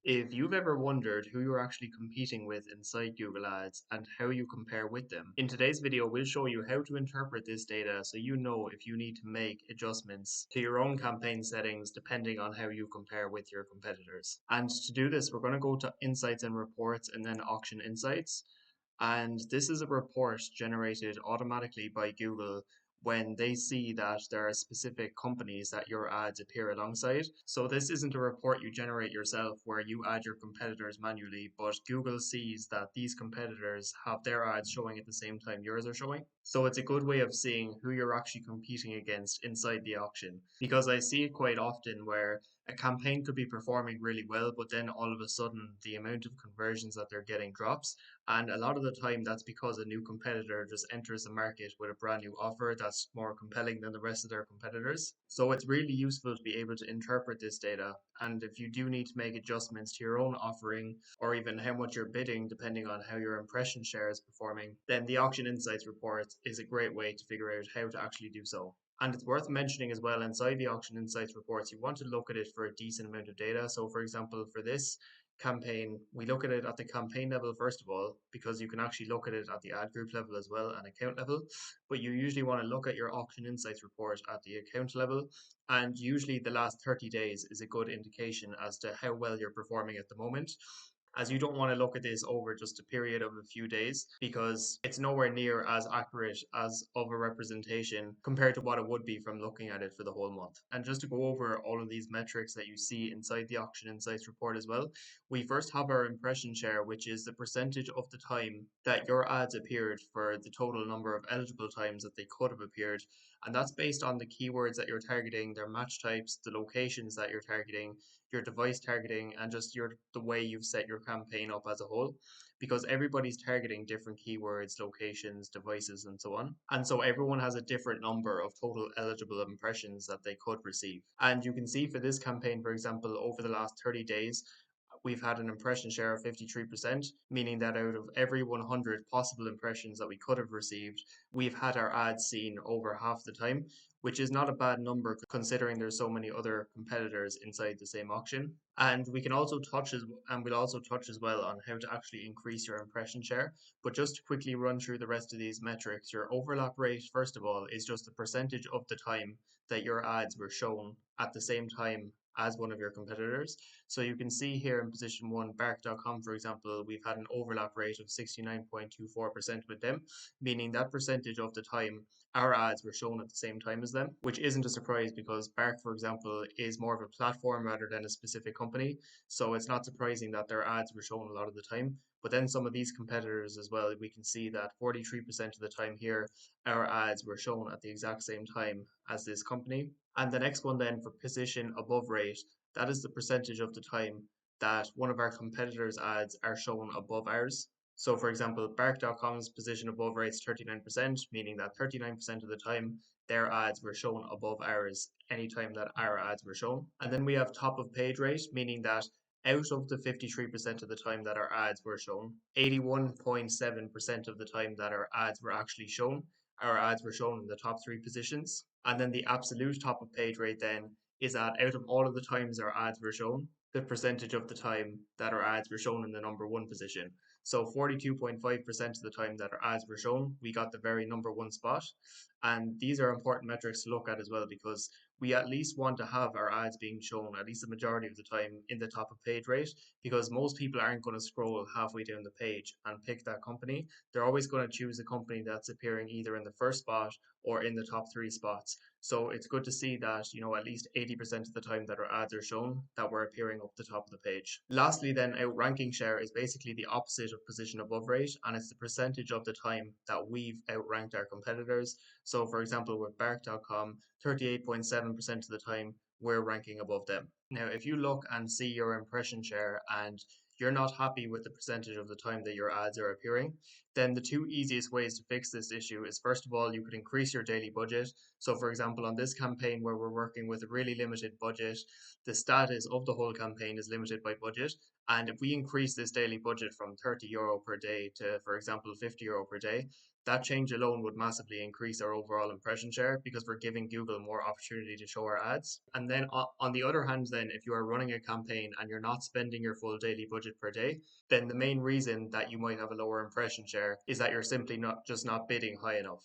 If you've ever wondered who you're actually competing with inside Google Ads and how you compare with them, in today's video we'll show you how to interpret this data so you know if you need to make adjustments to your own campaign settings depending on how you compare with your competitors. And to do this, we're going to go to Insights and Reports and then Auction Insights. And this is a report generated automatically by Google when they see that there are specific companies that your ads appear alongside. So this isn't a report you generate yourself where you add your competitors manually, but Google sees that these competitors have their ads showing at the same time yours are showing. So it's a good way of seeing who you're actually competing against inside the auction. Because I see it quite often where a campaign could be performing really well, but then all of a sudden the amount of conversions that they're getting drops. And a lot of the time, that's because a new competitor just enters the market with a brand new offer that's more compelling than the rest of their competitors. So it's really useful to be able to interpret this data. And if you do need to make adjustments to your own offering or even how much you're bidding, depending on how your impression share is performing, then the Auction Insights report is a great way to figure out how to actually do so. And it's worth mentioning as well, inside the Auction Insights reports, you want to look at it for a decent amount of data. So, for example, for this campaign, we look at it at the campaign level first of all, because you can actually look at it at the ad group level as well and account level. But you usually want to look at your Auction Insights report at the account level. And usually the last 30 days is a good indication as to how well you're performing at the moment, as you don't want to look at this over just a period of a few days because it's nowhere near as accurate as of a representation compared to what it would be from looking at it for the whole month. And just to go over all of these metrics that you see inside the Auction Insights report as well, we first have our impression share, which is the percentage of the time that your ads appeared for the total number of eligible times that they could have appeared. And that's based on the keywords that you're targeting, their match types, the locations that you're targeting, your device targeting, and just the way you've set your campaign up as a whole, because everybody's targeting different keywords, locations, devices, and so on. And so everyone has a different number of total eligible impressions that they could receive. And you can see for this campaign, for example, over the last 30 days, we've had an impression share of 53%, meaning that out of every 100 possible impressions that we could have received, we've had our ads seen over half the time, which is not a bad number considering there's so many other competitors inside the same auction. And we'll also touch as well on how to actually increase your impression share. But just to quickly run through the rest of these metrics, your overlap rate, first of all, is just the percentage of the time that your ads were shown at the same time as one of your competitors. So you can see here in position one, Bark.com, for example, we've had an overlap rate of 69.24% with them, meaning that percentage of the time our ads were shown at the same time as them, which isn't a surprise because Bark, for example, is more of a platform rather than a specific company. So it's not surprising that their ads were shown a lot of the time. But then some of these competitors as well, we can see that 43% of the time here, our ads were shown at the exact same time as this company. And the next one then for position above rate, that is the percentage of the time that one of our competitors' ads are shown above ours. So, for example, Bark.com's position above rate is 39%, meaning that 39% of the time their ads were shown above ours anytime that our ads were shown. And then we have top of page rate, meaning that out of the 53% of the time that our ads were shown, 81.7% of the time that our ads were actually shown, our ads were shown in the top three positions. And then the absolute top of page rate then is that out of all of the times our ads were shown, the percentage of the time that our ads were shown in the number one position. So 42.5% of the time that our ads were shown, we got the very number one spot. And these are important metrics to look at as well because we at least want to have our ads being shown at least the majority of the time in the top of page rate, because most people aren't going to scroll halfway down the page and pick that company. They're always going to choose a company that's appearing either in the first spot or in the top three spots. So it's good to see that, at least 80% of the time that our ads are shown, that we're appearing up the top of the page. Lastly, then, outranking share is basically the opposite of position above rate, and it's the percentage of the time that we've outranked our competitors. So, for example, with Bark.com, 38.7% of the time we're ranking above them. Now, if you look and see your impression share and you're not happy with the percentage of the time that your ads are appearing, then the two easiest ways to fix this issue is, first of all, you could increase your daily budget. So, for example, on this campaign where we're working with a really limited budget, the status of the whole campaign is limited by budget. And if we increase this daily budget from €30 per day to, for example, €50 per day, That change alone would massively increase our overall impression share because we're giving Google more opportunity to show our ads. And then on the other hand, then if you are running a campaign and you're not spending your full daily budget per day, then the main reason that you might have a lower impression share is that you're simply not bidding high enough.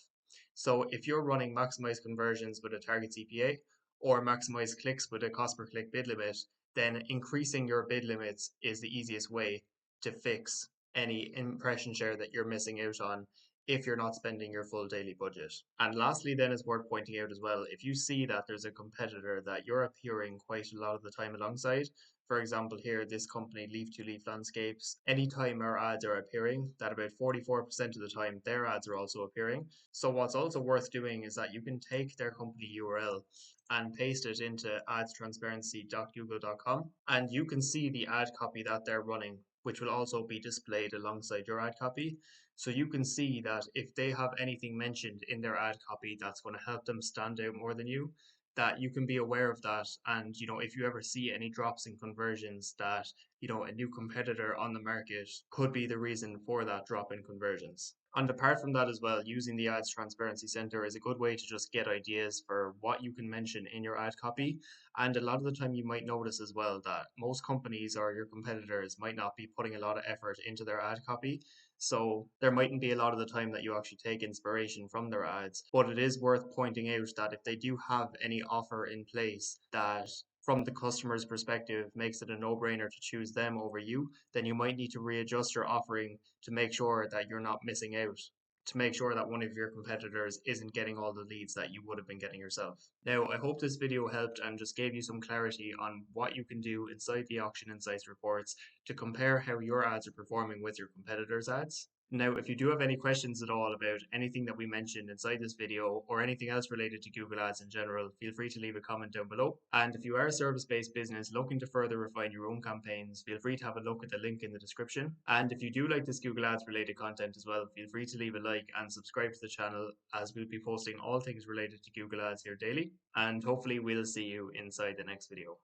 So if you're running maximize conversions with a target CPA or maximize clicks with a cost per click bid limit, then increasing your bid limits is the easiest way to fix any impression share that you're missing out on if you're not spending your full daily budget. And lastly, then is worth pointing out as well, if you see that there's a competitor that you're appearing quite a lot of the time alongside, for example, here, this company, Leaf to Leaf Landscapes, anytime our ads are appearing, that about 44% of the time their ads are also appearing. So what's also worth doing is that you can take their company URL and paste it into adstransparency.google.com, and you can see the ad copy that they're running, which will also be displayed alongside your ad copy. So you can see that if they have anything mentioned in their ad copy that's going to help them stand out more than you, that you can be aware of that. And, if you ever see any drops in conversions, that, a new competitor on the market could be the reason for that drop in conversions. And apart from that as well, using the Ads Transparency Center is a good way to just get ideas for what you can mention in your ad copy. And a lot of the time, you might notice as well that most companies or your competitors might not be putting a lot of effort into their ad copy. So there mightn't be a lot of the time that you actually take inspiration from their ads. But it is worth pointing out that if they do have any offer in place that from the customer's perspective makes it a no-brainer to choose them over you, then you might need to readjust your offering to make sure that you're not missing out, to make sure that one of your competitors isn't getting all the leads that you would have been getting yourself. Now, I hope this video helped and just gave you some clarity on what you can do inside the Auction Insights reports to compare how your ads are performing with your competitors' ads. Now, if you do have any questions at all about anything that we mentioned inside this video or anything else related to Google Ads in general, feel free to leave a comment down below. And if you are a service-based business looking to further refine your own campaigns, feel free to have a look at the link in the description. And if you do like this Google Ads related content as well, feel free to leave a like and subscribe to the channel, as we'll be posting all things related to Google Ads here daily. And hopefully we'll see you inside the next video.